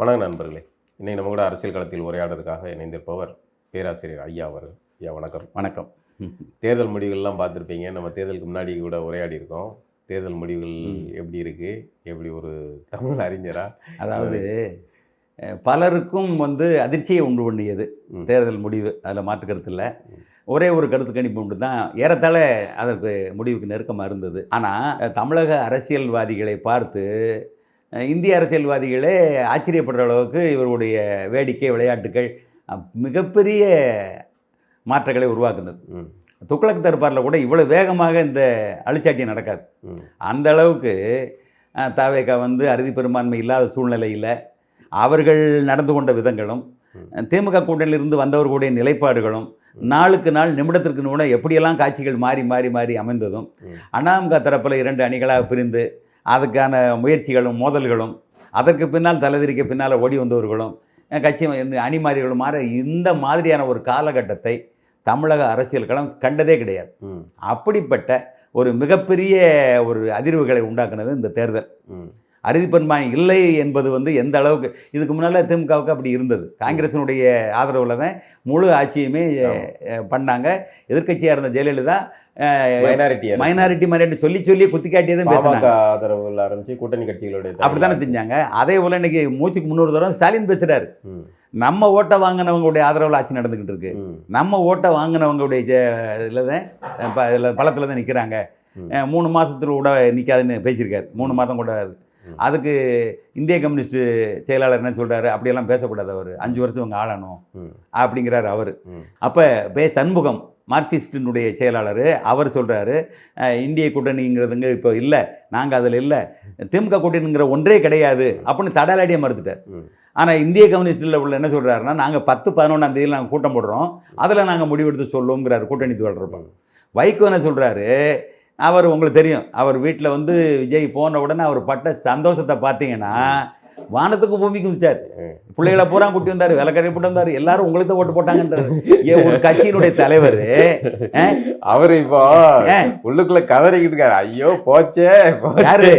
வணக்கம் நண்பர்களே. இன்னைக்கு நம்ம கூட அரசியல் களத்தில் உரையாடுறதுக்காக இணைந்திருப்பவர் பேராசிரியர் ஐயா அவர்கள். ஐயா வணக்கம். வணக்கம். தேர்தல் முடிவுகள்லாம் பார்த்துருப்பீங்க. நம்ம தேர்தலுக்கு முன்னாடி கூட உரையாடி இருக்கோம். தேர்தல் முடிவுகள் எப்படி இருக்குது, எப்படி ஒரு தமிழ் அறிஞரா? அதாவது பலருக்கும் அதிர்ச்சியை உண்டு பண்ணியது தேர்தல் முடிவு, அதில் மாற்று கருத்து இல்லை. ஒரே ஒரு கருத்து கணிப்பு உண்டு தான், ஏறத்தாழ அதற்கு முடிவுக்கு நெருக்கமாக இருந்தது. ஆனால் தமிழக அரசியல்வாதிகளை பார்த்து இந்திய அரசியல்வாதிகளே ஆச்சரியப்படுற அளவுக்கு இவருடைய வேடிக்கை விளையாட்டுகள் மிகப்பெரிய மாற்றங்களை உருவாக்குனது. துக்ளக் தர்பாரில் கூட இவ்வளோ வேகமாக இந்த அழிச்சாட்டியம் நடக்காது. அந்த அளவுக்கு தாவேகா அறுதி பெரும்பான்மை இல்லாத சூழ்நிலையில் அவர்கள் நடந்து கொண்ட விதங்களும் திமுக கூட்டணியிலிருந்து வந்தவர்களுடைய நிலைப்பாடுகளும் நாளுக்கு நாள் நிமிடத்திற்கு நிமிடம் எப்படியெல்லாம் காட்சிகள் மாறி மாறி மாறி அமைந்ததும் அண்ணாமுக தரப்பில் 2 அணிகளாக பிரிந்து அதுக்கான முயற்சிகளும் மோதல்களும் அதற்கு பின்னால் தலைவிரிக்க பின்னால் ஓடி வந்தவர்களும் கட்சி அணிமாறிகளும் மாற இந்த மாதிரியான ஒரு காலகட்டத்தை தமிழக அரசியல் களம் கண்டதே கிடையாது. அப்படிப்பட்ட ஒரு மிகப்பெரிய ஒரு அதிர்வுகளை உண்டாக்குனது இந்த தேர்தல். அறுதி பெரும்பான்மை இல்லை என்பது எந்த அளவுக்கு இதுக்கு முன்னால் திமுகவுக்கு அப்படி இருந்தது. காங்கிரஸினுடைய ஆதரவில் தான் முழு ஆட்சியுமே பண்ணாங்க. எதிர்க்கட்சியாக இருந்த ஜெயலலிதா மைனாரிட்டி சொல்லி குத்தி காட்டியதும் பேசுனாங்க. ஆதரவில் ஆரம்பிச்சு கூட்டணி கட்சிகளுடைய அப்படி தானே செஞ்சாங்க. அதே போல் இன்னைக்கு மூச்சுக்கு 300 தடவை ஸ்டாலின் பேசுகிறாரு. நம்ம ஓட்டை வாங்கினவங்களுடைய ஆதரவில் ஆட்சி நடந்துக்கிட்டு இருக்கு. நம்ம ஓட்டை வாங்கினவங்களுடைய இதில் தான் பலத்தில் தான் நிற்கிறாங்க. 3 மாதத்தில் கூட நிற்காதுன்னு பேசியிருக்காரு. 3 மாதம் கூட. அதுக்கு இந்திய கம்யூனிஸ்ட் செயலாளர் என்ன சொல்கிறாரு, அப்படியெல்லாம் பேசக்கூடாது, அவர் 5 வருஷம் இவங்க ஆளணும் அப்படிங்கிறாரு அவர். அப்போ சண்முகம் மார்க்சிஸ்டினுடைய செயலாளர் அவர் சொல்கிறாரு, இந்திய கூட்டணிங்கிறதுங்க இப்போ இல்லை, நாங்கள் அதில் இல்லை, திமுக கூட்டணிங்கிற ஒன்றே கிடையாது அப்படின்னு தடாலடியாக மறுத்துட்டார். ஆனால் இந்திய கம்யூனிஸ்டில் உள்ள என்ன சொல்கிறாருன்னா, நாங்கள் 10-11ஆம் தேதியில் நாங்கள் கூட்டம் போடுறோம், அதில் நாங்கள் முடிவெடுத்து சொல்லுவோங்கிறாரு கூட்டணி தொடர்பாக. வைகோ என்ன சொல்கிறாரு, அவர் உங்களுக்கு தெரியும், அவர் வீட்டில் விஜய் போன உடனே அவர் பட்ட சந்தோஷத்தை பார்த்தீங்கன்னா வானத்துக்கு பூமிக்கு குதிச்சார். பிள்ளைகளை பூரா கூட்டி வந்தார், விலக்கடை போட்டு வந்தார், எல்லாரும் உங்களுக்கு தான் ஓட்டு போட்டாங்கன்றாரு. ஒரு கட்சியினுடைய தலைவர் அவர் இப்போ உள்ளுக்குள்ள கதறிக்கிட்டு இருக்காரு, ஐயோ போச்சே. யாரு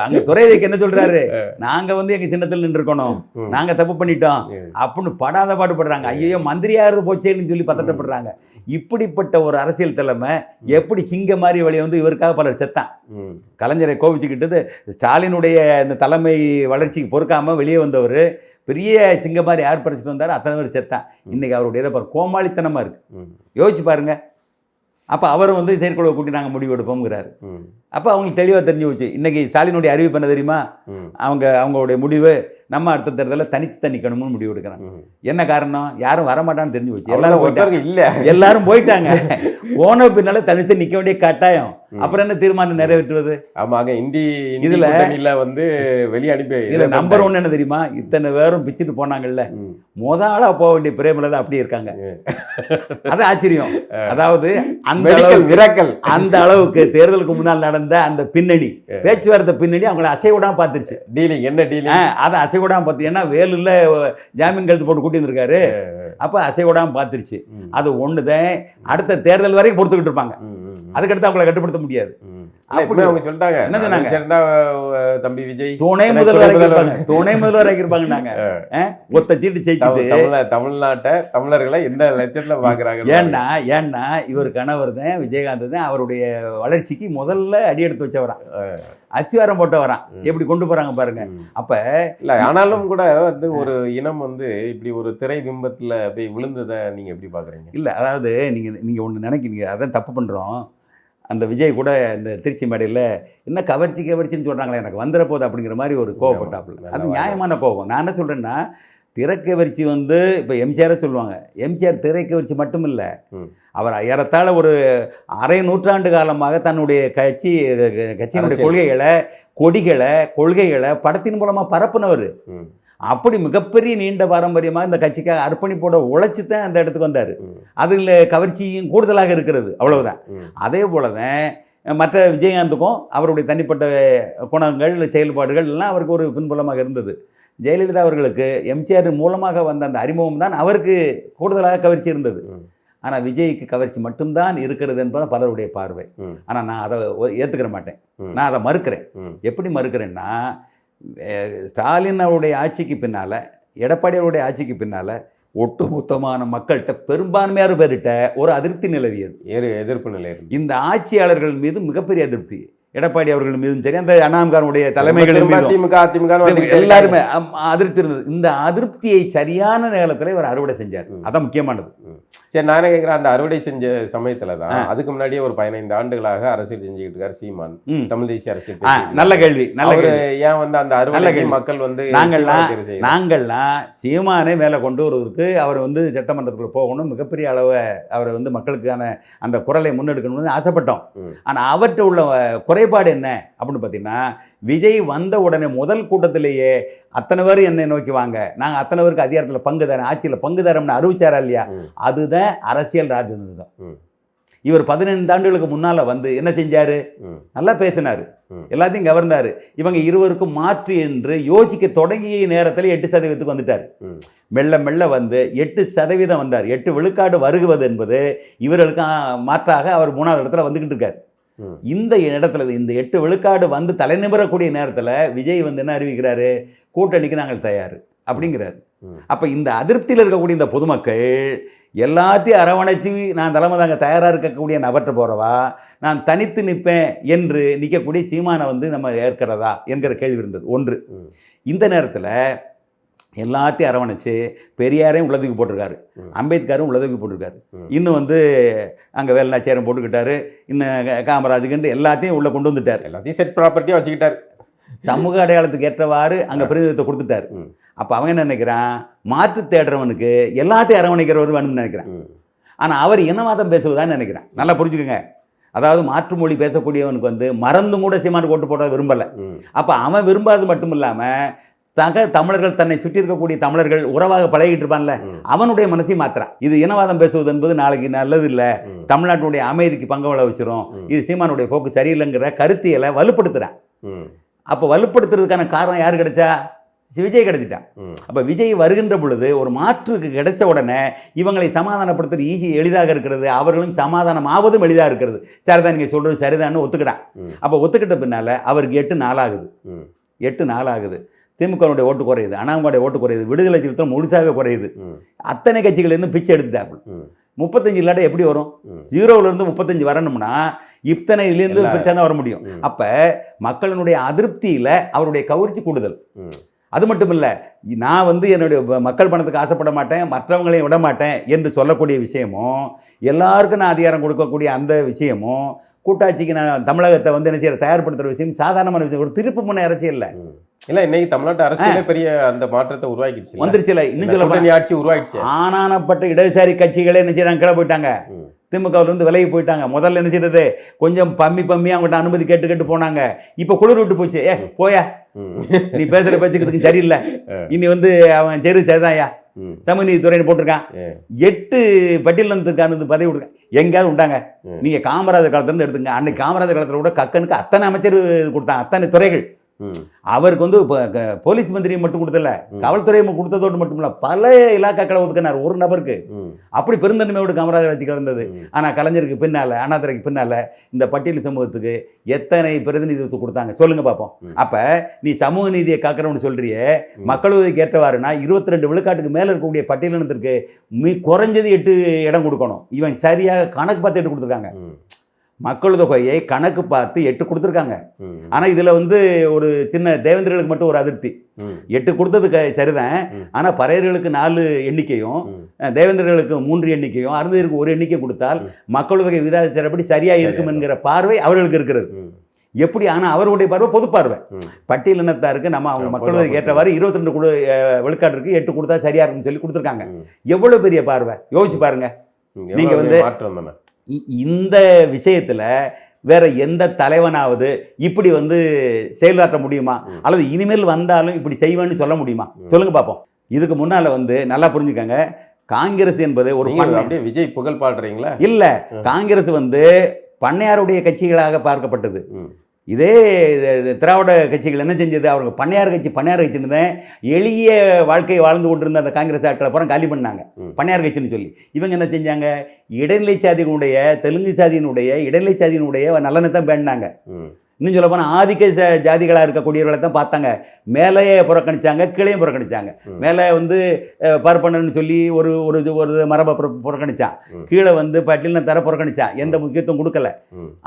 அங்க துறை வைக்க என்ன சொல்றாரு, நாங்க எங்க சின்னத்தில் நின்று இருக்கணும், நாங்க தப்பு பண்ணிட்டோம் அப்படின்னு படாத பாடுபடுறாங்க. ஐயோ மந்திரியாரு போச்சேன்னு சொல்லி பதட்டப்படுறாங்க. இப்படிப்பட்ட ஒரு அரசியல் தலைமை எப்படி சிங்க மாதிரி வழி இவருக்காக பலர் செத்தான். கலைஞரை கோபிச்சுக்கிட்டது ஸ்டாலினுடைய இந்த தலைமை வளர்ச்சிக்கு பொறுக்காம வெளியே வந்தவர் பெரிய சிங்க மாதிரி யார் பறிச்சுட்டு வந்தார், அத்தனை பேர் செத்தான். இன்னைக்கு அவருடைய இதை கோமாளித்தனமா இருக்கு, யோசிச்சு பாருங்க. அப்போ அவர் செயற்குழுவை கூட்டி நாங்கள் முடிவு எடுப்போம்ங்கிறாரு. அப்போ அவங்களுக்கு தெளிவாக தெரிஞ்சு போச்சு. இன்றைக்கி ஸ்டாலினுடைய அறிவிப்பு என்ன தெரியுமா, அவங்களுடைய முடிவு நம்ம அடுத்த தேர்தலில் தனித்து நிற்கணும்னு முடிவு எடுக்கிறாங்க. என்ன காரணம், யாரும் வரமாட்டான்னு தெரிஞ்சு போச்சு. எல்லாரும் போயிட்டாங்க. இல்லை, எல்லாரும் போயிட்டாங்க. போன பின்னால தனித்து நிற்க வேண்டிய கட்டாயம். அப்புறம் என்ன தீர்மானம் நிறைவேற்றுவது? ஆமாங்க, இதில் வெளியே அனுப்பி இதில் நம்பர் 1 என்ன தெரியுமா, இத்தனை பேரும் பிச்சுட்டு போனாங்கல்ல, முதலாக போக வேண்டிய பிரேமில் தான் அப்படி இருக்காங்க. அது ஆச்சரியம். அதாவது அந்த அளவுக்கு தேர்தலுக்கு முன்னால் நடந்த அந்த பின்னணி, பேச்சுவார்த்தை பின்னணி அவங்களை அசைவிடாம பார்த்துருச்சு. டீலிங் என்ன டீலிங், அதை அசைவிடாம பார்த்து, ஏன்னா வேலுல ஜாமீன் கழுத்து போட்டு கூட்டி வந்திருக்காரு. அப்போ அசைவிடாம பார்த்துருச்சு. அது ஒண்ணுதான். அடுத்த தேர்தல் வரைக்கும் பொறுத்துக்கிட்டு இருப்பாங்க. அதுக்கடுத்து அவங்களை கட்டுப்படுத்த முடியாது. அவங்க சொல்லிட்டாங்க, என்ன சொன்னாங்க, தம்பி விஜய் துணை முதல்வர் ஆகிருப்பாங்க. ஒத்த சீட்டு ஜெயிச்சுட்டு தமிழ்நாட்டை தமிழர்களை எந்த லட்சத்துல பாக்குறாங்க. ஏன்னா இவர் கணவர் தான் விஜயகாந்த் தான் அவருடைய வளர்ச்சிக்கு முதல்ல அடி எடுத்து வச்சவரா, அச்சுவாரம் போட்ட வரான். எப்படி கொண்டு போறாங்க பாருங்க. அப்ப இல்ல, ஆனாலும் கூட ஒரு இனம் இப்படி ஒரு திரை பிம்பத்துல போய் விழுந்ததை நீங்க எப்படி பாக்குறீங்க? இல்ல, அதாவது நீங்க ஒண்ணு நினைக்கிறீங்க, அதான் தப்பு பண்றோம். அந்த விஜய் கூட இந்த திருச்சி மேடையில் என்ன கவர்ச்சின்னு சொல்கிறாங்களே, எனக்கு வந்துட போகுது அப்படிங்கிற மாதிரி ஒரு கோவப்பட்டாப்புல. அது நியாயமான கோபம். நான் என்ன சொல்கிறேன்னா, திரைக்கவர்ச்சி இப்போ எம்ஜிஆரை சொல்லுவாங்க. எம்ஜிஆர் திரைக்கவர்ச்சி மட்டும் இல்லை, அவர் ஏறத்தாழ ஒரு அரை நூற்றாண்டு காலமாக தன்னுடைய கட்சியினுடைய கொள்கைகளை படத்தின் மூலமாக பரப்புனவர். அப்படி மிகப்பெரிய நீண்ட பாரம்பரியமாக இந்த கட்சிக்காக அர்ப்பணிப்போட உழைச்சி தான் அந்த இடத்துக்கு வந்தார். அதில் கவர்ச்சியும் கூடுதலாக இருக்கிறது, அவ்வளவுதான். அதே போல தான் மற்ற விஜயகாந்துக்கும் அவருடைய தனிப்பட்ட குணங்கள் செயல்பாடுகள் எல்லாம் அவருக்கு ஒரு பின்புலமாக இருந்தது. ஜெயலலிதா அவர்களுக்கு எம்ஜிஆர் மூலமாக வந்த அந்த அறிமுகம் தான் அவருக்கு கூடுதலாக கவர்ச்சி இருந்தது. ஆனால் விஜய்க்கு கவர்ச்சி மட்டும்தான் இருக்கிறது என்பது பலருடைய பார்வை. ஆனால் நான் அதை ஏற்றுக்கிற மாட்டேன், நான் அதை மறுக்கிறேன். எப்படி மறுக்கிறேன்னா, ஸ்டாலின் அவருடைய ஆட்சிக்கு பின்னால், எடப்பாடி அவருடைய ஆட்சிக்கு பின்னால் ஒட்டுமொத்தமான மக்கள்கிட்ட பெரும்பான்மையார் பேர்கிட்ட ஒரு அதிருப்தி நிலவியது. எதிர்ப்பு நிலை இருக்கு. இந்த ஆட்சியாளர்கள் மீது மிகப்பெரிய அதிருப்தி. எடப்பாடி அவர்கள் மீதும் சரி, அந்த அண்ணாமகானுடைய தலைமைகளின் மீதும் எல்லாருமே அதிருப்தி இருந்தது. இந்த அதிருப்தியை சரியான நேரத்தில் இவர் அறுவடை செஞ்சார். அதான் முக்கியமானது. சரி, நானே கேட்குறேன், அந்த அறுவடை செஞ்ச சமயத்துல தான் அதுக்கு முன்னாடியே ஒரு 15 ஆண்டுகளாக அரசியல் செஞ்சுக்கிட்டு இருக்காரு சீமான். தமிழ் தேசிய அரசியல். நல்ல கேள்வி. ஏன் வந்து அந்த அறுவடை மக்கள் வந்து நாங்கள்லாம் சீமானே மேலே கொண்டு வருவதற்கு அவர் வந்து சட்டமன்றத்துக்குள்ள போகணும், மிகப்பெரிய அளவு அவரை வந்து மக்களுக்கான அந்த குரலை முன்னெடுக்கணும்னு ஆசைப்பட்டோம். ஆனால் அவர்கிட்ட உள்ள குறைபாடு என்ன அப்படின்னு பார்த்தீங்கன்னா, விஜய் வந்த உடனே முதல் கூட்டத்திலேயே அத்தனை பேர் என்னை நோக்கி வாங்க, நாங்கள் அத்தனை பேருக்கு அதிகாரத்தில் பங்கு தரோம், ஆட்சியில் பங்கு தரோம்னு அறிவிச்சாரா இல்லையா? அதுதான் அரசியல் ராஜதந்திரம். இவர் 15 ஆண்டுகளுக்கு முன்னால் வந்து என்ன செஞ்சார்? நல்லா பேசினார், எல்லாத்தையும் கவர்ந்தார். இவங்க இருவருக்கும் மாற்று என்று யோசிக்க தொடங்கிய நேரத்தில் 8% வந்துட்டார். மெல்ல மெல்ல வந்து 8% வந்தார். 8 விழுக்காடு வருகுவது என்பது இவர்களுக்கு மாற்றாக அவர் 3வது இடத்துல வந்துக்கிட்டு இருக்கார். இந்த இடத்துல இந்த 8 விழுக்காடு வந்து தலைநிமிரக்கூடிய நேரத்தில் விஜய் வந்து என்ன அறிவிக்கிறாரு? கூட்டணிக்கு நாங்கள் தயார் அப்படிங்கிறாரு. அப்போ இந்த அதிருப்தியில் இருக்கக்கூடிய இந்த பொதுமக்கள் எல்லாத்தையும் அரவணைச்சு நான் தலைமை தாங்க தயாராக இருக்கக்கூடிய நபர்கிட்ட போகிறவா, நான் தனித்து நிற்பேன் என்று நிற்கக்கூடிய சீமானை வந்து நம்ம ஏற்கிறதா என்கிற கேள்வி இருந்தது. ஒன்று. இந்த நேரத்தில் எல்லாத்தையும் அரவணைச்சு பெரியாரையும் உள்ளதுக்கு போட்டிருக்காரு, அம்பேத்கரும் உள்ளதுக்கு போட்டிருக்காரு, இன்னும் வந்து அங்கே வேலுநாச்சியாரும் போட்டுக்கிட்டாரு, இன்னும் காமராஜுக்குன்ட்டு எல்லாத்தையும் உள்ளே கொண்டு வந்துட்டார். எல்லாத்தையும் செட் ப்ராப்பர்ட்டியாக வச்சுக்கிட்டார். சமூக அடையாளத்துக்கு ஏற்றவாறு அங்கே பிரதிநிதித்துவத்தை கொடுத்துட்டார். அப்போ அவங்க என்ன நினைக்கிறான்? மாற்று தேடுறவனுக்கு எல்லாத்தையும் அரவணைக்கிறவர் வேணும்னு நினைக்கிறான். ஆனால் அவர் இனவாதம் பேசுவதான்னு நினைக்கிறான். நல்லா புரிஞ்சுக்கோங்க. அதாவது மாற்று மொழி பேசக்கூடியவனுக்கு வந்து மறந்து கூட சீமானுக்கு ஓட்டு போட விரும்பலை. அப்போ அவன் விரும்பாதது மட்டும் இல்லாமல் தமிழர்கள் தன்னை சுற்றி இருக்கக்கூடிய தமிழர்கள் உறவாக பழகிட்டு இருப்பான்ல, அவனுடைய மனசையும் மாத்திரான். இது இனவாதம் பேசுவது என்பது நாளைக்கு நல்லது இல்லை, தமிழ்நாட்டினுடைய அமைதிக்கு பங்கு விளைவிச்சிரும், இது சீமானுடைய போக்கு சரியில்லைங்கிற கருத்தியலை வலுப்படுத்துறான். அப்போ வலுப்படுத்துறதுக்கான காரணம் யார் கிடைச்சா? விஜய் கிடைச்சிட்டான். அப்போ விஜய் வருகின்ற பொழுது ஒரு மாற்றுக்கு கிடைச்ச உடனே இவங்களை சமாதானப்படுத்துறது எளிதாக இருக்கிறது, அவர்களும் சமாதானம் ஆவதும் எளிதாக இருக்கிறது. சரிதான், நீங்கள் சொல்கிறது சரிதான்னு ஒத்துக்கிட்டான். அப்போ ஒத்துக்கிட்ட பின்னால் அவருக்கு 8 நாள் ஆகுது. 8 நாள் ஆகுது. திமுகவுடைய ஓட்டு குறையுது, அண்ணாமலையுடைய ஓட்டு குறையுது, விடுதலை சிறுத்தை முழுசாகவே குறையுது. அத்தனை கட்சிகள்லேருந்து பிச்சை எடுத்துட்டாப்புல. 35 இல்லாட்ட எப்படி வரும்? 0லேருந்து 35 வரணும்னா இத்தனை இதுலேருந்து பிரிச்சா தான் வர முடியும். அப்போ மக்களினுடைய அதிருப்தியில் அவருடைய கவர்ச்சி கூடுதல். அது மட்டும் இல்லை, நான் வந்து என்னுடைய மக்கள் பணத்துக்கு ஆசைப்பட மாட்டேன், மற்றவங்களையும் விட மாட்டேன் என்று சொல்லக்கூடிய விஷயமும், எல்லாருக்கும் நான் அதிகாரம் கொடுக்கக்கூடிய அந்த விஷயமும், கூட்டாட்சிக்கு நான் தமிழகத்தை வந்து என்ன செய்ய தயார்படுத்துகிற விஷயம் சாதாரணமான விஷயம். ஒரு திருப்பு முனை அரசியல் இல்லை, இன்னைக்கு தமிழ்நாட்டு அரசியலே பெரிய அந்த மாற்றத்தை உருவாக்கிடுச்சு, வந்துருச்சு. இல்லை, இன்னும் சொல்ல ஆட்சி உருவாக்கிடுச்சு. ஆனானப்பட்ட இடதுசாரி கட்சிகளே என்ன செய்யறாங்க? கீழே போயிட்டாங்க, திமுகவிலிருந்து விலகி போயிட்டாங்க. முதல்ல என்ன செய்யறது? கொஞ்சம் பம்மி அவங்கள்ட்ட அனுமதி கேட்டு போனாங்க. இப்போ குளிர் விட்டு போச்சு. போயா, நீ பேசுகிற பேச்சுக்கிறதுக்கு சரியில்லை, இனி வந்து அவன் சரிதாயா சமூக நீதித்துறைன்னு போட்டிருக்கான். 8 பட்டியலினத்துக்கான பதவி கொடுக்க எங்கேயாவது உண்டாங்க? நீங்கள் காமராஜர் காலத்துலேருந்து எடுத்துங்க. அன்னைக்கு காமராஜர் காலத்தில் கூட கக்கனுக்கு அத்தனை அமைச்சர் கொடுத்தாங்க, அத்தனை துறைகள். அவருக்கு வந்து போலீஸ் மந்திரியை மட்டும் கொடுத்தல, காவல்துறையை கொடுத்ததோடு மட்டும் இல்லை, பல இலாக்காக்களை ஒதுக்கினார் ஒரு நபருக்கு. அப்படி பெருந்தன்மையோடு காமராஜர் ஆட்சி கலந்தது. ஆனால் கலைஞருக்கு பின்னால், அண்ணாதுரைக்கு பின்னால் இந்த பட்டியல் சமூகத்துக்கு எத்தனை பிரதிநிதித்துவம் கொடுத்தாங்க சொல்லுங்க பார்ப்போம். அப்போ நீ சமூக நீதியை காக்கிறவனு சொல்றியே, மக்களுக்கு ஏற்றவாறுனா 22 விழுக்காட்டுக்கு மேலே இருக்கக்கூடிய பட்டியலினத்திற்கு குறைஞ்சது 8 இடம் கொடுக்கணும். இவன் சரியாக கணக்கு பார்த்து 8 கொடுத்துருக்காங்க. மக்கள் தொகையை கணக்கு பார்த்து 8 கொடுத்துருக்காங்க. ஆனால் இதில் வந்து ஒரு சின்ன தேவேந்திரர்களுக்கு மட்டும் ஒரு அதிருப்தி. 8 கொடுத்ததுக்கு சரிதான், ஆனால் பறையர்களுக்கு 4 எண்ணிக்கையும், தேவேந்திரர்களுக்கு 3 எண்ணிக்கையும், அருந்ததிற்கு 1 எண்ணிக்கை கொடுத்தால் மக்கள் தொகை விகிதாச்சாரப்படி சரியாக இருக்கும் என்கிற பார்வை அவர்களுக்கு இருக்கிறது. எப்படி? ஆனால் அவருடைய பார்வை பொது பார்வை. பட்டியலினத்தாருக்கு நம்ம அவங்க மக்கள் தொகைக்கு ஏற்றவாறு 22 விழுக்காட்டிற்கு 8 கொடுத்தா சரியா இருக்குன்னு சொல்லி கொடுத்துருக்காங்க. எவ்வளோ பெரிய பார்வை யோசிச்சு பாருங்க. நீங்கள் வந்து இந்த விஷயத்தில் வேற எந்த தலைவனாவது இப்படி வந்து செயலாற்ற முடியுமா? அல்லது இனிமேல் வந்தாலும் இப்படி செய்வேன்னு சொல்ல முடியுமா? சொல்லுங்க பார்ப்போம். இதுக்கு முன்னால் வந்து நல்லா புரிஞ்சுக்கங்க, காங்கிரஸ் என்பது ஒரு விஜய் புகழ் பாடுறீங்களா? இல்லை, காங்கிரஸ் வந்து பண்ணையாருடைய கட்சிகளாக பார்க்கப்பட்டது. இதே திராவிட கட்சிகள் என்ன செஞ்சது? அவங்க பண்ணையார் கட்சின்னு தான் எளிய வாழ்க்கையை வாழ்ந்து கொண்டிருந்த அந்த காங்கிரஸ் ஆட்களை அப்புறம் காலி பண்ணாங்க, பண்ணையார் கட்சின்னு சொல்லி. இவங்க என்ன செஞ்சாங்க? இடைநிலை சாதியினுடைய, தெலுங்கு சாதியினுடைய, இடைநிலை சாதியினுடைய நலனை தான் பேணினாங்க. இன்னும் சொல்ல போனால் ஆதிக்க ஜாதிகளாக இருக்கக்கூடியவர்களை தான் பார்த்தாங்க. மேலேயே புறக்கணிச்சாங்க, கீழேயும் புறக்கணிச்சாங்க. மேலே வந்து பார்ப்பனன்னு சொல்லி ஒரு ஒரு ஒரு மரபை புறக்கணிச்சான், கீழே வந்து பட்டியலின தர புறக்கணிச்சான், எந்த முக்கியத்துவம் கொடுக்கல.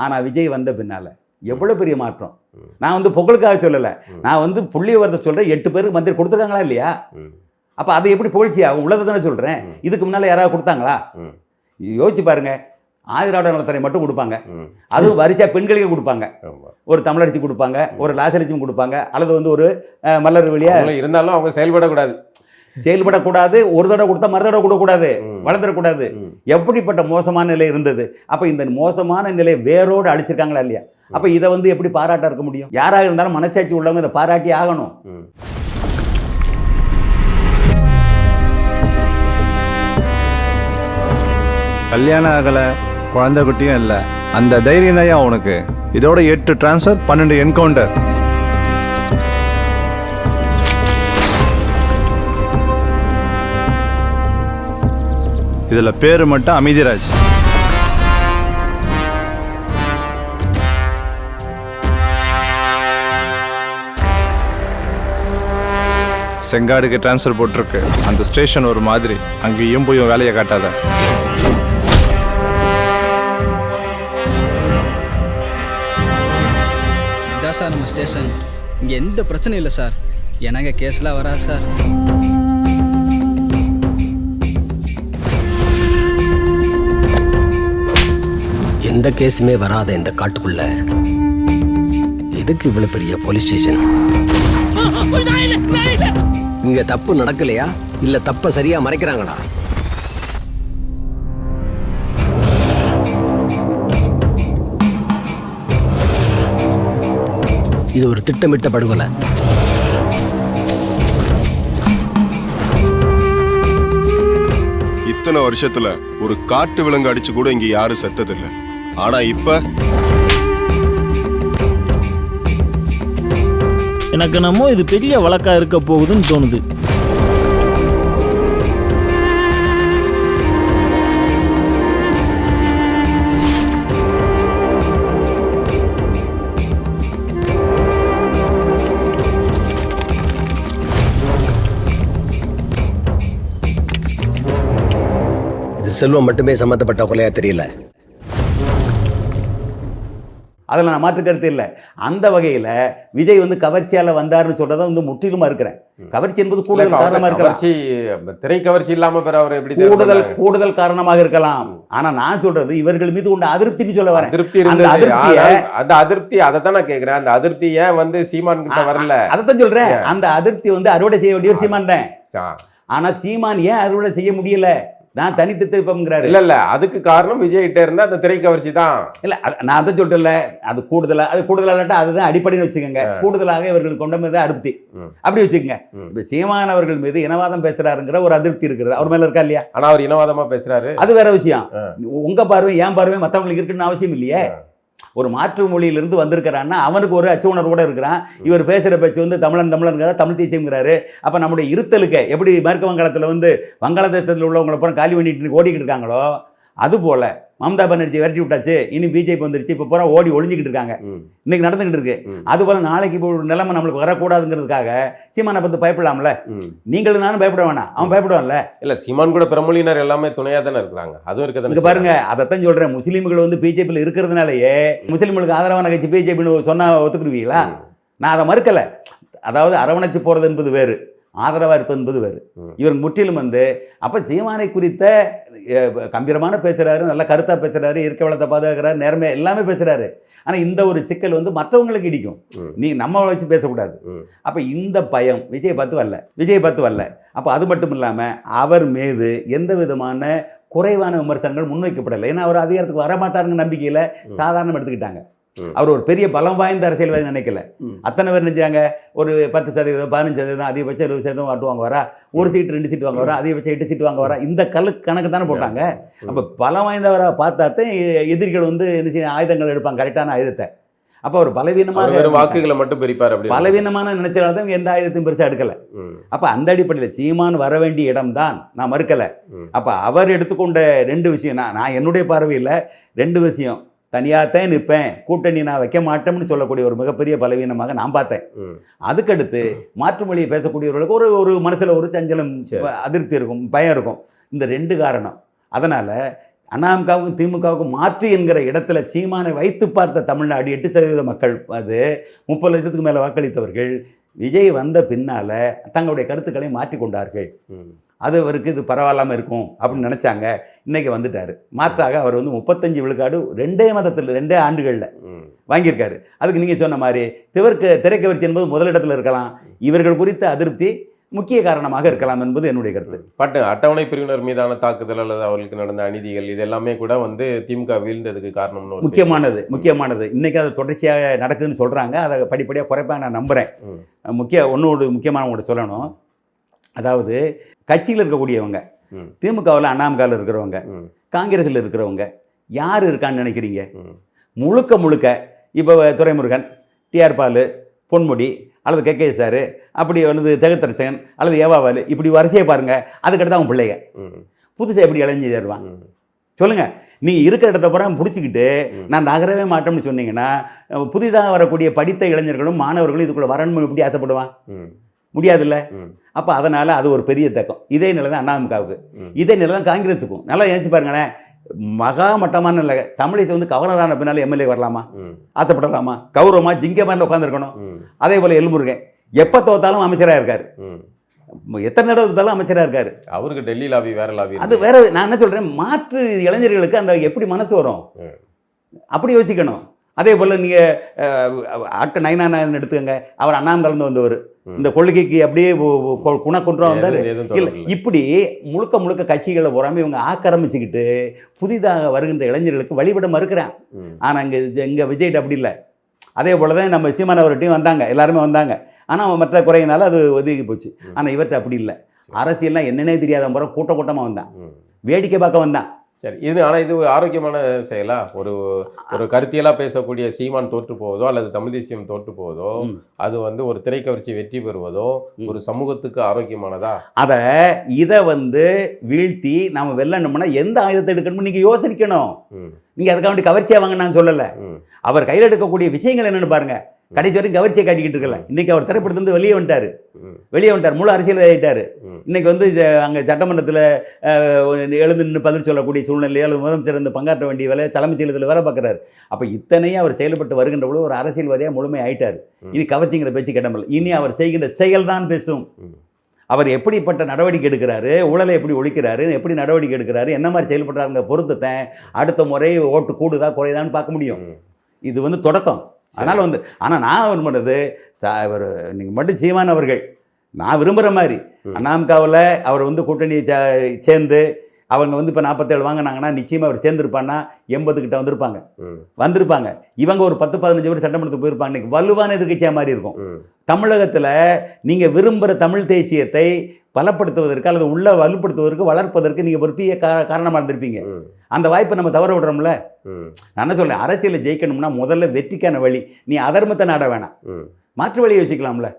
ஆனால் விஜய் வந்த பின்னால் எவ்வளோ பெரிய மாற்றம். நான் வந்து புகழுக்காக சொல்லலை, நான் வந்து புள்ளி விவரத்தை சொல்கிறேன். 8 பேருக்கு மந்திரி கொடுத்துருக்காங்களா இல்லையா? அப்போ அதை எப்படி புகழ்ச்சியா? உள்ளதை தானே சொல்கிறேன். இதுக்கு முன்னால் யாராவது கொடுத்தாங்களா? யோசிச்சு பாருங்க. ஆதிராவிட நலத்துறை மட்டும் கொடுப்பாங்க, அதுவும் வரிசையா பெண்களுக்கு கொடுப்பாங்க. ஒரு தமிழரசி கொடுப்பாங்க, ஒரு ராசலட்சுமி கொடுப்பாங்க, அல்லது வந்து ஒரு மலர் வழியா இருந்தாலும் அவங்க செயல்படக்கூடாது. ஒரு தடவை கொடுத்தா மறு தடவை கொடுக்கக்கூடாது, வளர்ந்துடக்கூடாது. எப்படிப்பட்ட மோசமான நிலை இருந்தது. அப்போ இந்த மோசமான நிலையை வேரோடு அழிச்சிருக்காங்களா இல்லையா? அப்போ இதை வந்து எப்படி பாராட்ட இருக்க முடியும்? யாராக இருந்தாலும் மனசாட்சி உள்ளவங்க இதை பாராட்டி ஆகணும். கல்யாணம் ஆகலை, குழந்தை குட்டியும் இல்லை, அந்த தைரியம் தான் அவனுக்கு. இதோட 8 டிரான்ஸ்ஃபர், 12 என்கவுண்டர். இதில் பேர் மட்டும் அமைதிராஜ். செங்காடுக்கு டிரான்ஸ்ஃபர் போட்டிருக்கு. அந்த ஸ்டேஷன் ஒரு மாதிரி, அங்கேயும் போய் வேலையை காட்டாத. இதான் சார் நம்ம ஸ்டேஷன். இங்கே எந்த பிரச்சனையும் இல்லை சார். எனக்கு கேஸ்லாம் வராது சார். எந்த கேஸுமே வராத இந்த காட்டுக்குள்ள எதுக்கு இவ்வளவு பெரிய போலீஸ் ஸ்டேஷன்? இங்க தப்பு நடக்கலையா, இல்ல தப்ப சரியா மறைக்கிறாங்களா? இது ஒரு திட்டமிட்ட படுகொலை. இத்தனை வருஷத்துல ஒரு காட்டு விலங்கு அடிச்சு கூட இங்க யாரும் செத்ததில்லை. ஆனா இப்ப எனக்கு என்னமோ இது பெரிய வழக்கா இருக்க போகுதுன்னு தோணுது. இது செல்வம் மட்டுமே சம்மந்தப்பட்ட கொலையா தெரியல. அதில் நான் மாற்று கருத்து இல்லை. அந்த வகையில் விஜய் வந்து கவர்ச்சியால் வந்தார்னு சொல்கிறத வந்து முற்றிலுமா இருக்கிறேன். கவர்ச்சி என்பது கூடுதல் காரணமாக இருக்கலாம். திரை கவர்ச்சி இல்லாமல் அவர் எப்படி கூடுதல் காரணமாக இருக்கலாம். ஆனால் நான் சொல்றது இவர்கள் மீது கொண்ட அதிருப்தின்னு சொல்ல வரேன். அந்த அதிருப்தி அதை தான் நான் கேட்குறேன். அந்த அதிருப்தி ஏன் வந்து சீமான் கிட்ட வரல? அதை தான் சொல்கிறேன். அந்த அதிருப்தி வந்து அறுவடை செய்ய வேண்டிய ஒரு சீமான் தான். ஆனால் சீமான் ஏன் அறுவடை செய்ய முடியல? நான் தனித்து திருப்பம்ங்கிறாரு. இல்ல அதுக்கு காரணம் விஜய் கிட்ட இருந்தா அந்த திரை கவர்ச்சி தான். இல்ல நான் அதை சொல்லிட்டல. அது கூடுதலாக அதுதான் அடிப்படைன்னு வச்சுக்கோங்க. கூடுதலாக இவர்கள் கொண்ட மீது அதிருப்தி அப்படி வச்சுக்கோங்க. இப்ப சீமான் அவர்கள் மீது இனவாதம் பேசுறாருங்கிற ஒரு அதிருப்தி இருக்கிறது அவர் மேல இருக்கா இல்லையா? ஆனா அவர் இனவாதமா பேசுறாரு, அது வேற விஷயம். உங்க பார்வை என் பார்வை மற்றவங்களுக்கு இருக்குன்னு அவசியம் இல்லையே. ஒரு மாற்று மொழியிலிருந்து வந்திருக்கிறான்னா அவனுக்கு ஒரு அச்ச உணர்வோட இருக்கிறான். இவர் பேசுகிற பேச்சு வந்து தமிழன்கிறார், தமிழ் தேசியங்கிறாரு. அப்போ நம்முடைய இருத்தலுக்கு எப்படி மேற்கு வங்காளத்தில் வந்து வங்காளதேசத்தில் உள்ளவங்களை பூரா காலி பண்ணிட்டு ஓடிக்கிட்டு இருக்காங்களோ, அதுபோல் மம்தா பானர்ஜி விரட்டி விட்டாச்சு, இனி பிஜேபி வந்துருச்சு, இப்போ பூரா ஓடி ஒளிஞ்சிக்கிட்டு இருக்காங்க. இன்னைக்கு நடந்துகிட்டு இருக்கு. அதுபோல் நாளைக்கு இப்போ ஒரு நிலைமை நம்மளுக்கு வரக்கூடாதுங்கிறதுக்காக சீமானை பார்த்து பயப்படலாம்ல. நீங்களும் நானும் பயப்பட வேணாம், அவன் பயப்படுவான்ல. இல்லை, சீமான் கூட பிறமொழியினர் எல்லாமே துணையாக தானே இருக்கிறாங்க. அதுவும் இருக்க பாருங்க. அதைத்தான் சொல்கிறேன். முஸ்லீம்கள் வந்து பிஜேபியில் இருக்கிறதுனாலயே முஸ்லீம்களுக்கு ஆதரவான கட்சி பிஜேபின்னு சொன்னால் ஒத்துக்குருவீங்களா? நான் அதை மறுக்கலை. அதாவது அரவணைச்சு போகிறது என்பது வேறு, ஆதரவாக இருப்பது என்பது வேறு. இவர் முற்றிலும் வந்து அப்போ சீமானை குறித்த கம்பீரமான பேசுகிறாரு, நல்ல கருத்தாக பேசுகிறாரு, இயற்கை வளத்தை பாதுகாக்கிறாரு, நேர்மை எல்லாமே பேசுகிறாரு. ஆனால் இந்த ஒரு சிக்கல் வந்து மற்றவங்களுக்கு இடிக்கும். நீ நம்ம வச்சு பேசக்கூடாது. அப்போ இந்த பயம் விஜய் பத்து வரல. அப்போ அது மட்டும் இல்லாமல் அவர் மீது எந்த விதமான குறைவான விமர்சனங்கள் முன்வைக்கப்படலை. ஏன்னா அவர் அதிகாரத்துக்கு வரமாட்டாருங்க நம்பிக்கையில் சாதாரணம் எடுத்துக்கிட்டாங்க. அவர் ஒரு பெரிய பலம் வாய்ந்த அரசியல்வாதி நினைக்கல. அத்தனை பேர் நினைச்சாங்க ஒரு 10%, 15%, அதிகபட்சம் 20% வாட்டு வாங்க வரா, ஒரு சீட்டு 2 சீட்டு வாங்க வரா, அதிகபட்சம் 8 சீட்டு வாங்க வரா, இந்த கணக்கு தானே போட்டாங்க. அப்போ பலம் வாய்ந்தவராக பார்த்தாத்தான் எதிரிகள் வந்து ஆயுதங்கள் எடுப்பாங்க, கரெக்டான ஆயுதத்தை. அப்போ அவர் பலவீனமாக வாக்குகளை மட்டும் பிரிப்பார். பலவீனமான நினைச்சால்தான் எந்த ஆயுதத்தையும் பெருசாக எடுக்கலை. அப்போ அந்த அடிப்படையில் சீமான் வர வேண்டிய இடம்தான், நான் மறுக்கலை. அப்போ அவர் எடுத்துக்கொண்ட 2 விஷயம், நான் என்னுடைய பார்வையில் 2 விஷயம். தனியாகத்தான் நிற்பேன், கூட்டணி நான் வைக்க மாட்டேன்னு சொல்லக்கூடிய ஒரு மிகப்பெரிய பலவீனமாக நான் பார்த்தேன். அதுக்கடுத்து மாற்று மொழியை பேசக்கூடியவர்களுக்கு ஒரு மனசில் ஒரு சஞ்சலம், அதிருப்தி இருக்கும், பயம் இருக்கும். இந்த 2 காரணம். அதனால் அதிமுகவுக்கும் திமுகவுக்கும் மாற்று என்கிற இடத்துல சீமானை வைத்து பார்த்த தமிழ்நாடு 8% மக்கள், அது 30 லட்சத்துக்கு மேலே வாக்களித்தவர்கள் விஜய் வந்த பின்னால் தங்களுடைய கருத்துக்களை மாற்றிக்கொண்டார்கள். அது அவருக்கு இது பரவாயில்லாமல் இருக்கும் அப்படின்னு நினச்சாங்க. இன்றைக்கி வந்துட்டார். மாற்றாக அவர் வந்து 35 விழுக்காடு 2 மதத்தில் 2 ஆண்டுகளில் வாங்கியிருக்காரு. அதுக்கு நீங்கள் சொன்ன மாதிரி திரைக்கவர்ச்சி என்பது முதலிடத்தில் இருக்கலாம், இவர்கள் குறித்த அதிருப்தி முக்கிய காரணமாக இருக்கலாம் என்பது என்னுடைய கருத்து. பட் அட்டவணை பிரிவினர் மீதான தாக்குதல் அல்லது அவர்களுக்கு நடந்த அநீதிகள் இது எல்லாமே கூட வந்து திமுக வீழ்ந்ததுக்கு காரணம்னு முக்கியமானது. இன்றைக்கி அது தொடர்ச்சியாக நடக்குதுன்னு சொல்கிறாங்க. அதை படிப்படியாக குறைப்பாக நான் நம்புகிறேன். முக்கியமான ஒன்று சொல்லணும். அதாவது கட்சியில் இருக்கக்கூடியவங்க, திமுகவில் அதிமுகவில் இருக்கிறவங்க, காங்கிரஸில் இருக்கிறவங்க யார் இருக்கான்னு நினைக்கிறீங்க? முழுக்க இப்போ துரைமுருகன், டிஆர் பாலு, பொன்முடி அல்லது கே சார், அப்படி அல்லது தெகத்தரசன் அல்லது ஏவாவாலு, இப்படி வரிசையை பாருங்கள். அதுக்கடுத்து அவன் பிள்ளைங்க புதுசாக எப்படி இளைஞர் தருவான் சொல்லுங்கள். நீங்கள் இருக்கிற இடத்த பூரா பிடிச்சிக்கிட்டு நான் நகரவே மாட்டோம்னு சொன்னீங்கன்னா புதிதாக வரக்கூடிய படித்த இளைஞர்களும் மாணவர்களும் இதுக்குள்ளே வரணும்னு எப்படி ஆசைப்படுவான்? முடியாதுல்ல. அப்போ அதனால் அது ஒரு பெரிய தக்கம். இதே நிலை தான் அதிமுகவுக்கு, இதே நிலை தான் காங்கிரஸுக்கும். நல்லா நினச்சி பாருங்களேன். மகா மட்டமான நிலை. தமிழிசை வந்து கவர்னரான பின்னால் எம்எல்ஏ வரலாமா? ஆசைப்படலாமா? கௌரவமாக ஜிங்க மாதிரி உட்காந்துருக்கணும். அதே போல் எல்முருகன் எப்போ தோத்தாலும் அமைச்சராக இருக்கார். எத்தனை தடவை தோத்தாலும் அமைச்சராக இருக்கார். அவருக்கு டெல்லி லாபி வேற லாபி. அது வேற. நான் என்ன சொல்கிறேன், மாற்று இளைஞர்களுக்கு அந்த எப்படி மனசு வரும்? அப்படி யோசிக்கணும். அதே போல் நீங்கள் ஆக்டர் நயனாநாதன் எடுத்துக்கங்க. அவர் அண்ணாம் கலந்து வந்தவர். இந்த கொள்கைக்கு அப்படியே குணக்குன்றா வந்தார். இல்லை, இப்படி முழுக்க கட்சிகளை போகாமல் இவங்க ஆக்கிரமிச்சுக்கிட்டு புதிதாக வருகின்ற இளைஞர்களுக்கு வழிபட மறுக்கிறான். ஆனால் இங்கே விஜய்கிட்ட அப்படி இல்லை. அதே போல் தான் நம்ம சீமானவர்கிட்டையும் வந்தாங்க, எல்லாருமே வந்தாங்க. ஆனால் மற்ற குறையினால அது ஒதுக்கி போச்சு. ஆனால் இவர்கிட்ட அப்படி இல்லை. அரசியல்லாம் என்னன்னே தெரியாத முறை கூட்டமாக வந்தான், வேடிக்கை பார்க்க வந்தான். சரி, ஆனால் இது ஆரோக்கியமான செயலா? ஒரு கருத்தியலாக பேசக்கூடிய சீமான் தோற்று போவதோ அல்லது தமிழ் தேசியம் தோற்று போவதோ அது வந்து ஒரு திரைக்கவர்ச்சி வெற்றி பெறுவதோ ஒரு சமூகத்துக்கு ஆரோக்கியமானதா? இதை வந்து வீழ்த்தி நாம் வெல்லணும்னா எந்த ஆயுதத்தை எடுக்கணும்னு நீங்கள் யோசிக்கணும். நீங்கள் அதுக்காக வேண்டி கவர்ச்சியாக வாங்க நான் சொல்லலை. அவர் கையில் எடுக்கக்கூடிய விஷயங்கள் என்னென்னு பாருங்கள். கடைசி வரைக்கும் கவர்ச்சியை காட்டிக்கிட்டு இருக்கல. இன்றைக்கி அவர் திரைப்படத்துலேருந்து வெளியே வந்துட்டார், முழு அரசியல் ஆகிட்டார். இன்றைக்கி வந்து அங்கே சட்டமன்றத்தில் எழுந்து நின்று பதில் சொல்லக்கூடிய சூழ்நிலையோ அல்லது முதலமைச்சர் இருந்து பங்காற்ற வேண்டிய வேலை தலைமைச் செயலகத்தில் வேலை பார்க்குறாரு. அப்போ இத்தனையும் அவர் செயல்பட்டு வருகின்ற பொழுது ஒரு அரசியல்வாதியாக முழுமை ஆயிட்டார். இனி கவர்ச்சிங்கிற பேச்சு கிடமில்லை. இனி அவர் செய்கின்ற செயல் தான் பேசும். அவர் எப்படிப்பட்ட நடவடிக்கை எடுக்கிறாரு, ஊழலை எப்படி ஒழிக்கிறாரு, எப்படி நடவடிக்கை எடுக்கிறாரு, என்ன மாதிரி செயல்படுறாருங்கிற பொறுத்தத்தை அடுத்த முறை ஓட்டு கூடுதா குறையுதான்னு பார்க்க முடியும். இது வந்து தொடக்கம். அதனால் வந்து ஆனால் நான் விரும்புகிறது அவர் நீங்கள் மட்டும் சீமான் அவர்கள் நான் விரும்புகிற மாதிரி அதிமுகவில் அவர் வந்து கூட்டணியை சேர்ந்து அவங்க வந்து இப்போ 47 வாங்கினாங்கன்னா நிச்சயமாக அவர் சேர்ந்துருப்பான்னா 80 கிட்ட வந்திருப்பாங்க. இவங்க ஒரு 10-15 பேர் சட்டமன்றத்துக்கு போயிருப்பாங்க. இன்றைக்கி வலுவான எதிர்க்கட்சியாக மாதிரி இருக்கும். தமிழகத்தில் நீங்கள் விரும்புகிற தமிழ் தேசியத்தை பலப்படுத்துவதற்கு அல்லது உள்ள வலுப்படுத்துவதற்கு வளர்ப்பதற்கு நீங்கள் ஒரு பெரிய காரணமாக இருந்திருப்பீங்க. அந்த வாய்ப்பை நம்ம தவற விடுறோம்ல. நான் என்ன சொல்கிறேன், அரசியலை ஜெயிக்கணும்னா முதல்ல வெற்றிக்கான வழி. நீ அதர்மத்தை நாட வேணாம், மாற்று வழியை யோசிக்கலாம்ல.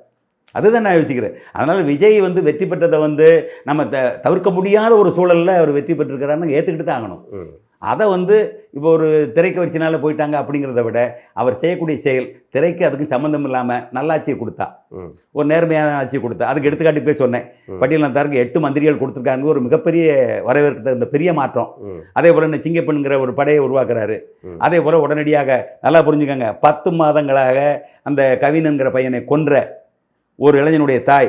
அதுதான் நான் யோசிக்கிறேன். அதனால் விஜய் வந்து வெற்றி பெற்றதை வந்து நம்ம தவிர்க்க முடியாத ஒரு சூழலில் அவர் வெற்றி பெற்றிருக்கிறாருன்னு ஏற்றுக்கிட்டு தான் ஆகணும். அதை வந்து இப்போ ஒரு திரைக்கவர்ச்சினால போயிட்டாங்க அப்படிங்கிறத விட அவர் செய்யக்கூடிய செயல் திரைக்கு அதுக்கு சம்மந்தம் இல்லாமல் நல்லாட்சியை கொடுத்தா, ஒரு நேர்மையான ஆட்சியை கொடுத்தா. அதுக்கு எடுத்துக்காட்டி போய் சொன்னேன், பட்டியலினத்தாருக்கு 8 மந்திரிகள் கொடுத்துருக்காங்க, ஒரு மிகப்பெரிய வரவேற்க இந்த பெரிய மாற்றம். அதே போல் இந்த சிங்கப்பெண்கிற ஒரு படையை உருவாக்குறாரு. அதே போல் உடனடியாக நல்லா புரிஞ்சுக்கங்க, 10 மாதங்களாக அந்த கவினன்கிற பையனை கொன்ற ஒரு இளைஞனுடைய தாய்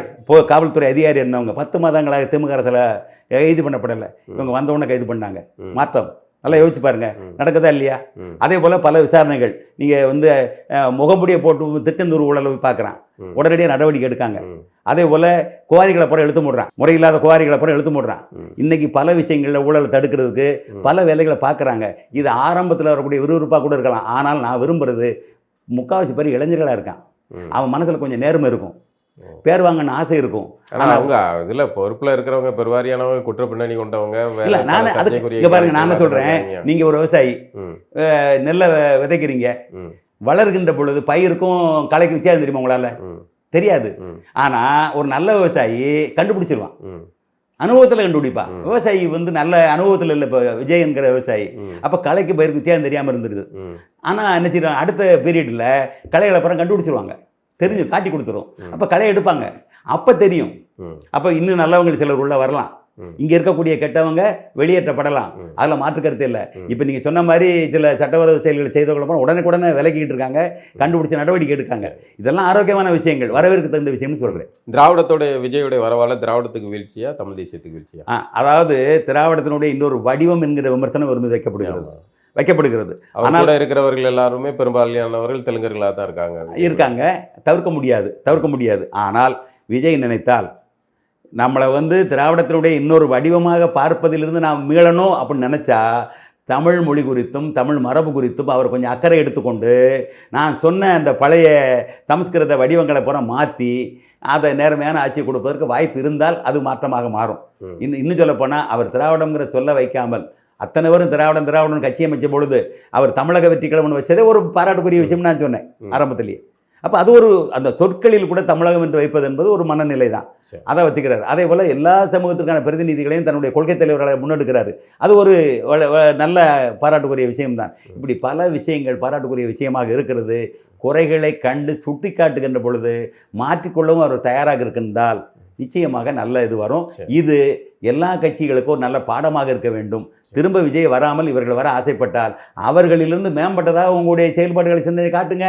காவல்துறை அதிகாரி இருந்தவங்க 10 மாதங்களாக திமுக அரசில் கைது பண்ணப்படலை. இவங்க வந்தவுடனே கைது பண்ணாங்க. மாற்றம் நல்லா யோசிச்சு பாருங்க, நடக்குதா இல்லையா? அதே போல் பல விசாரணைகள் நீங்கள் வந்து முகமுடியை போட்டு திருச்செந்தூர் ஊழலை பார்க்குறான், உடனடியாக நடவடிக்கை எடுக்காங்க. அதே போல் குவாரிகளை புறம் எழுத்து மூடுறான், முறையில்லாத குவாரிகளை புறம் எழுத்து மூடுறான். இன்றைக்கி பல விஷயங்களில் ஊழலை தடுக்கிறதுக்கு பல வேலைகளை பார்க்குறாங்க. இது ஆரம்பத்தில் வரக்கூடிய விறுவிறுப்பாக கூட இருக்கலாம். ஆனால் நான் விரும்புகிறது முக்கால்வாசி பேர் இளைஞர்களாக இருக்கான். அவன் மனசில் கொஞ்சம் நேர்மை இருக்கும், பேர் வாங்கன்னு ஆசை இருக்கும். ஆனால் அவங்க இதில் பொறுப்பில் இருக்கிறவங்க பெருவாரியானவங்க குற்ற பின்னணி கொண்டவங்க. இல்லை, நான் அதுக்கு இங்கே பாருங்கள், நான் என்ன சொல்கிறேன், நீங்கள் ஒரு விவசாயி நெல்லை விதைக்கிறீங்க, வளர்கின்ற பொழுது பயிருக்கும் களைக்கு வித்தியாசம் தெரியுமா உங்களால்? தெரியாது. ஆனால் ஒரு நல்ல விவசாயி கண்டுபிடிச்சிருவான். அனுபவத்தில் கண்டுபிடிப்பா. விவசாயி வந்து நல்ல அனுபவத்தில் இல்லை. இப்போ விஜய் என்கிற விவசாயி அப்போ கலைக்கு பயிருக்கு வித்தியாசம் தெரியாமல் இருந்துருது. ஆனால் என்ன செய்யறாங்க, அடுத்த பீரியடில் கலைகளை அப்புறம் கண்டுபிடிச்சிருவாங்க, தெரிஞ்சு காட்டி கொடுத்துரும். அப்போ கலையை எடுப்பாங்க, அப்போ தெரியும். அப்போ இன்னும் நல்லவங்க சிலர் உள்ள வரலாம், இங்கே இருக்கக்கூடிய கெட்டவங்க வெளியேற்றப்படலாம், அதில் மாற்று கருத்து இல்லை. இப்போ நீங்கள் சொன்ன மாதிரி சில சட்டவிரோத செயல்களை செய்தவங்களும் உடனே விலக்கிட்டு இருக்காங்க, கண்டுபிடிச்ச நடவடிக்கை எடுக்காங்க. இதெல்லாம் ஆரோக்கியமான விஷயங்கள், வரவேற்க தகுந்த விஷயம்னு சொல்கிறேன். திராவிடத்தோட விஜயோடைய வரவால திராவிடத்துக்கு வீழ்ச்சியா, தமிழ் தேசியத்துக்கு வீழ்ச்சியா? அதாவது திராவிடத்தினுடைய இன்னொரு வடிவம் என்கிற விமர்சனம் ஒரு மீது வைக்கப்படுகிறது. ஆனால் இருக்கிறவர்கள் எல்லாருமே பெரும்பாலானவர்கள் தெலுங்கர்களாக தான் இருக்காங்க. தவிர்க்க முடியாது. ஆனால் விஜய் நினைத்தால் நம்மளை வந்து திராவிடத்தினுடைய இன்னொரு வடிவமாக பார்ப்பதிலிருந்து நாம் மீளணும் அப்படின்னு நினச்சா, தமிழ் மொழி குறித்தும் தமிழ் மரபு குறித்தும் அவர் கொஞ்சம் அக்கறை எடுத்துக்கொண்டு நான் சொன்ன அந்த பழைய சமஸ்கிருத வடிவங்களை பூரா மாற்றி அதை நேர்மையான ஆட்சி கொடுப்பதற்கு வாய்ப்பு இருந்தால் அது மாற்றமாக மாறும். இன்னும் சொல்லப்போனால் அவர் திராவிடங்கிற சொல்ல வைக்காமல் அத்தனை பேரும் திராவிடம் கட்சி அமைச்ச பொழுது அவர் தமிழக வெற்றி கழகம்னு வச்சதே ஒரு பாராட்டுக்குரிய விஷயம் நான் சொன்னேன் ஆரம்பத்திலேயே. அப்போ அது ஒரு அந்த சொற்களில் கூட தமிழகம் என்று வைப்பது என்பது ஒரு மனநிலை தான், அதை வச்சுக்கிறார். அதே போல் எல்லா சமூகத்திற்கான பிரதிநிதிகளையும் தன்னுடைய கொள்கை தலைவர்களை முன்னெடுக்கிறாரு. அது ஒரு நல்ல பாராட்டுக்குரிய விஷயம்தான். இப்படி பல விஷயங்கள் பாராட்டுக்குரிய விஷயமாக இருக்கிறது. குறைகளை கண்டு சுட்டி காட்டுகின்ற பொழுது மாற்றிக்கொள்ளவும் அவர் தயாராக இருக்கின்றால் நிச்சயமாக நல்ல இது வரும். இது எல்லா கட்சிகளுக்கும் ஒரு நல்ல பாடமாக இருக்க வேண்டும். திரும்ப விஜய் வராமல் இவர்கள் வர ஆசைப்பட்டால் அவர்களிலிருந்து மேம்பட்டதாக உங்களுடைய செயல்பாடுகளை சிந்தனை காட்டுங்க.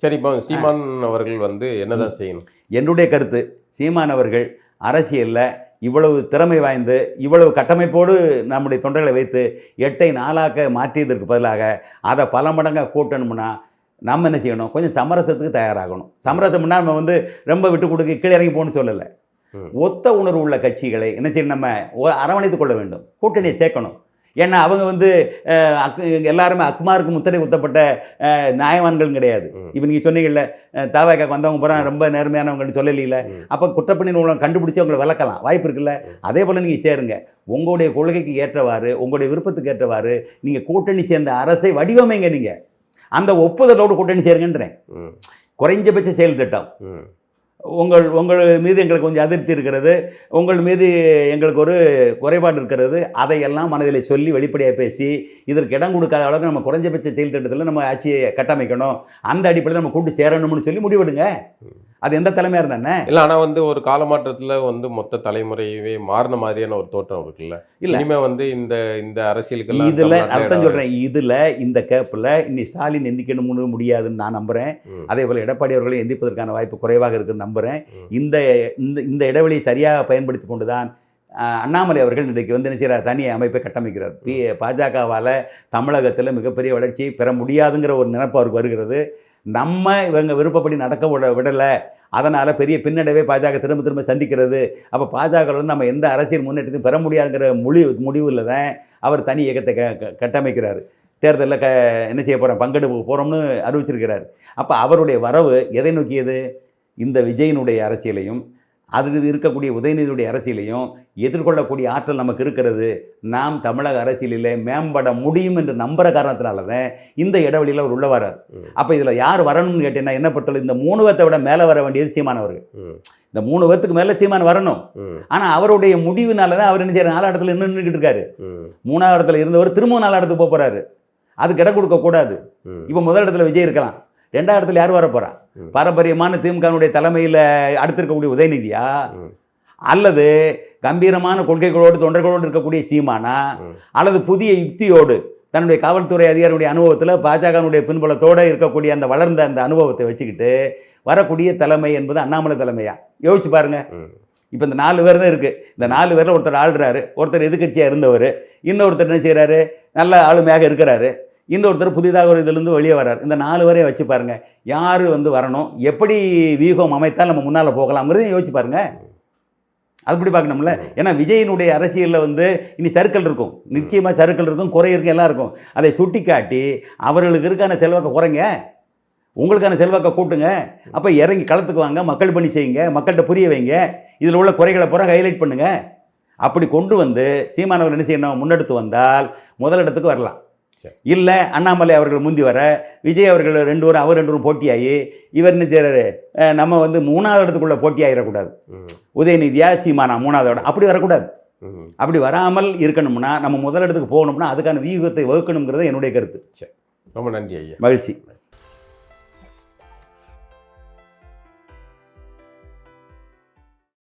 சரி, இப்போ சீமான் அவர்கள் வந்து என்னதான் செய்யணும்? என்னுடைய கருத்து, சீமான் அவர்கள் அரசியலில் இவ்வளவு திறமை வாய்ந்து இவ்வளவு கட்டமைப்போடு நம்முடைய தொண்டர்களை வைத்து 8ஐ 4ஆக்க மாற்றியதற்கு பதிலாக அதை பல மடங்காக கூட்டணும்னா நம்ம என்ன செய்யணும், கொஞ்சம் சமரசத்துக்கு தயாராகணும். சமரசம்னா நம்ம வந்து ரொம்ப விட்டு கொடுக்க கீழே இறங்கி போகணும்னு சொல்லலை. ஒத்த உணர்வு உள்ள கட்சிகளை என்ன செய்யணும், நம்ம அரவணைத்து கொள்ள வேண்டும், கூட்டணியை சேர்க்கணும். ஏன்னா அவங்க வந்து எல்லாருமே அக்குமாருக்கு முத்திரை குத்தப்பட்ட நியாயவான்கள் கிடையாது. இப்போ நீங்கள் சொன்னீங்கல்ல தாவாக்காக்கு வந்தவங்க பூரா ரொம்ப நேர்மையானவங்கள்னு சொல்லல. அப்போ குற்றப்பணி நூலம் கண்டுபிடிச்சி அவங்களை விளக்கலாம் வாய்ப்பு இருக்குல்ல. அதே போல் நீங்கள் சேருங்க, உங்களுடைய கொள்கைக்கு ஏற்றவாறு உங்களுடைய விருப்பத்துக்கு ஏற்றவாறு நீங்கள் கூட்டணி சேர்ந்த அரசை வடிவமைங்க. நீங்கள் அந்த ஒப்புதலோடு கூட்டணி சேருங்கன்றேன். குறைஞ்சபட்ச செயல் திட்டம். உங்கள் மீது எங்களுக்கு கொஞ்சம் அதிருப்தி இருக்கிறது, உங்கள் மீது எங்களுக்கு ஒரு குறைபாடு இருக்கிறது, அதையெல்லாம் மனதில் சொல்லி வெளிப்படையாக பேசி இதற்கு இடம் கொடுக்காத அளவுக்கு நம்ம குறைஞ்சபட்ச செயல் திட்டத்தில் நம்ம ஆட்சியை கட்டமைக்கணும், அந்த அடிப்படையில் நம்ம கூட்டு சேரணும்னு சொல்லி முடிவெடுங்க. அது எந்த தலைமையாக இருந்தானே இல்லை. ஆனால் வந்து ஒரு காலமாற்றத்தில் வந்து மொத்த தலைமுறையவே மாறின மாதிரியான ஒரு தோற்றம் இருக்குல்ல. இல்லை இனிமேல் வந்து இந்த அரசியலுக்கு இதில் அர்த்தம் சொல்கிறேன். இதில் இந்த கேப்பில் இன்னி ஸ்டாலின் எந்திக்கணும்னு முடியாதுன்னு நான் நம்புகிறேன். அதே போல் எடப்பாடி அவர்களும் எந்திப்பதற்கான வாய்ப்பு குறைவாக இருக்குன்னு நம்புகிறேன். இந்த இடைவெளியை சரியாக பயன்படுத்தி கொண்டு தான் அண்ணாமலை அவர்கள் இன்றைக்கு வந்து என்ன செய்கிறார், தனி அமைப்பை கட்டமைக்கிறார். பாஜகவால் தமிழகத்தில் மிகப்பெரிய வளர்ச்சியை பெற முடியாதுங்கிற ஒரு நினைப்பு அவருக்கு வருகிறது. நம்ம இவங்க விருப்பப்படி நடக்க விடலை, அதனால் பெரிய பின்னடைவை பாஜக திரும்ப சந்திக்கிறது. அப்போ பாஜக வந்து நம்ம எந்த அரசியல் முன்னேற்றத்தையும் பெற முடியாதுங்கிற முடிவில் தான் அவர் தனி இயக்கத்தை கட்டமைக்கிறார். தேர்தலில் என்ன செய்ய போகிறோம், பங்கெடுக்க போகிறோம்னு அறிவிச்சிருக்கிறார். அப்போ அவருடைய வரவு எதை நோக்கியது, இந்த விஜயினுடைய அரசியலையும் அது இருக்கக்கூடிய உதயநிதியுடைய அரசியலையும் எதிர்கொள்ளக்கூடிய ஆற்றல் நமக்கு இருக்கிறது. நாம் தமிழக அரசியலில் மேம்பட முடியும் என்று நம்புகிற காரணத்தினால தான் இந்த இடைவெளியில் அவர் உள்ள வரார். அப்போ இதில் யார் வரணும்னு கேட்டீங்கன்னா என்ன பொறுத்தவரை இந்த 3 பேர்த்தை விட மேலே வர வேண்டியது சீமானவர்கள். இந்த 3 பேர்த்துக்கு மேலே சீமான் வரணும். ஆனால் அவருடைய முடிவுனால தான் அவர் என்ன செய்யற 4 இடத்துல நின்றுக்கிட்டு இருக்காரு. 3ஆவது இடத்துல இருந்தவர் திரும்ப 4 இடத்துக்கு போகிறாரு. அதுக்கு இடம் கொடுக்கக்கூடாது. இப்போ முதல் இடத்துல விஜய் இருக்கலாம், 2ஆவது இடத்துல யார் வர போகிறா? பாரம்பரியமான திமுகனுடைய தலைமையில் அடுத்திருக்கக்கூடிய உதயநிதியா, அல்லது கம்பீரமான கொள்கைகளோடு தொண்டர்களோடு இருக்கக்கூடிய சீமானா, அல்லது புதிய யுக்தியோடு தன்னுடைய காவல்துறை அதிகாரியுடைய அனுபவத்தில் பாஜகனுடைய பின்புலத்தோடு இருக்கக்கூடிய அந்த வளர்ந்த அந்த அனுபவத்தை வச்சுக்கிட்டு வரக்கூடிய தலைமை என்பது அண்ணாமலை தலைமையா? யோசிச்சு பாருங்க. இப்போ இந்த 4 பேர் தான் இருக்குது. இந்த 4 பேரில் ஒருத்தர் ஆள்றாரு, ஒருத்தர் எதிர்க்கட்சியாக இருந்தவர், இன்னொருத்தர் என்ன செய்கிறாரு, நல்ல ஆளுமையாக இருக்கிறாரு, இன்னொருத்தர் புதிதாக ஒரு இதிலிருந்து வெளியே வர்றார். இந்த 4 பேரையும் வச்சு பாருங்கள், யார் வந்து வரணும், எப்படி வியூகம் அமைத்தால் நம்ம முன்னால் போகலாம்ங்கிறதையும் யோசிச்சு பாருங்கள். அதுபடி பார்க்கணும்ல. ஏன்னா விஜயினுடைய அரசியலில் வந்து இனி சர்க்கிள் இருக்கும், நிச்சயமாக சர்க்கிள் இருக்கும், குறை இருக்கும், எல்லாம் இருக்கும். அதை சுட்டி காட்டி அவர்களுக்கு இருக்கான செல்வாக்கை குறைங்க, உங்களுக்கான செல்வாக்கை கூட்டுங்க. அப்போ இறங்கி களத்துக்கு வாங்க, மக்கள் பணி செய்யுங்க, மக்கள்கிட்ட புரிய வைங்க, இதில் உள்ள குறைகளை பூரா ஹைலைட் பண்ணுங்கள். அப்படி கொண்டு வந்து சீமானவர் என்ன செய்யணும், முன்னெடுத்து வந்தால் முதலிடத்துக்கு வரலாம். சரி. இல்லை அண்ணாமலை அவர்கள் முந்தி வர விஜய் அவர்கள் அவர் 2 பேரும் போட்டியாகி இவர் என்ன செய்கிறாரு, நம்ம வந்து 3வது இடத்துக்குள்ளே போட்டி ஆகிடக்கூடாது. உதயநிதியா சீமானா 3வது இடம் அப்படி வரக்கூடாது. அப்படி வராமல் இருக்கணும்னா நம்ம முதல் இடத்துக்கு போகணும்னா அதுக்கான வியூகத்தை வகுக்கணுங்கிறது என்னுடைய கருத்து. ரொம்ப நன்றி ஐயா. மகிழ்ச்சி.